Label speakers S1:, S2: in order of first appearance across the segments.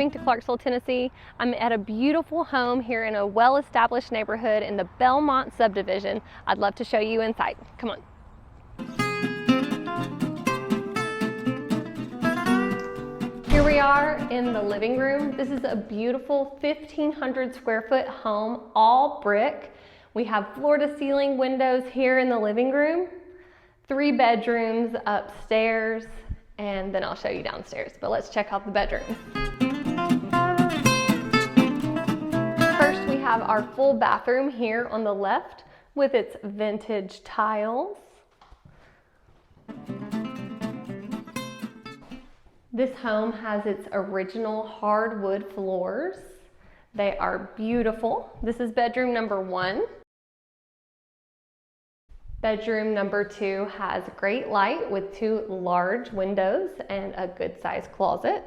S1: moving to Clarksville, Tennessee, I'm at a beautiful home here in a well-established neighborhood in the Belmont subdivision. I'd love to show you inside. Come on. Here we are in the living room. This is a beautiful 1,500 square foot home, all brick. We have floor-to-ceiling windows here in the living room, 3 bedrooms upstairs, and then I'll show you downstairs, but let's check out the bedrooms. First, we have our full bathroom here on the left with its vintage tiles. This home has its original hardwood floors. They are beautiful. This is bedroom number 1. Bedroom number 2 has great light with 2 large windows and a good sized closet.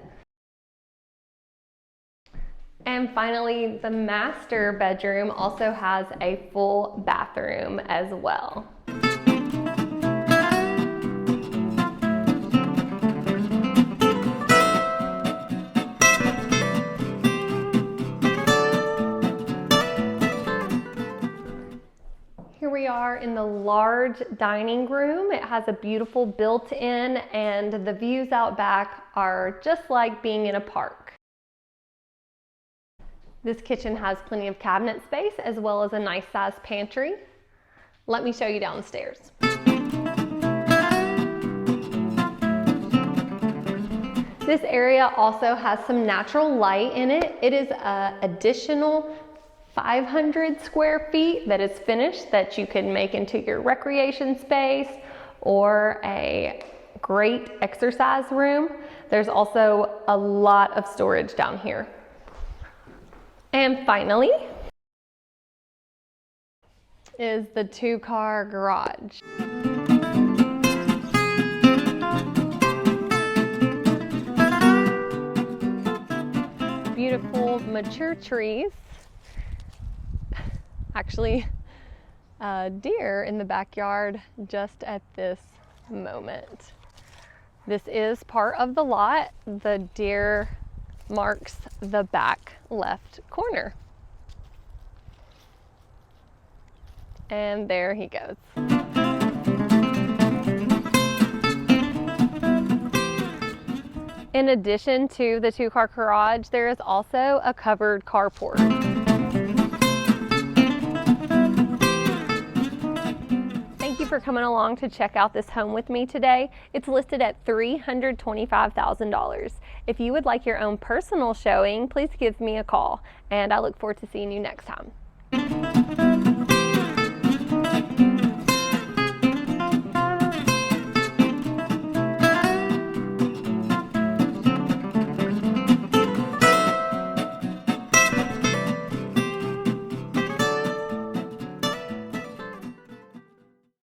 S1: And finally, the master bedroom also has a full bathroom as well. Here we are in the large dining room. It has a beautiful built-in, and the views out back are just like being in a park. This kitchen has plenty of cabinet space as well as a nice sized pantry. Let me show you downstairs. This area also has some natural light in it. It is an additional 500 square feet that is finished that you can make into your recreation space or a great exercise room. There's also a lot of storage down here. And finally is the 2-car garage. Beautiful mature trees. Actually, a deer in the backyard just at this moment. This is part of the lot. The deer marks the back left corner. And there he goes. In addition to the 2-car garage, there is also a covered carport. Thank you for coming along to check out this home with me today. It's listed at $325,000. If you would like your own personal showing, please give me a call, and I look forward to seeing you next time.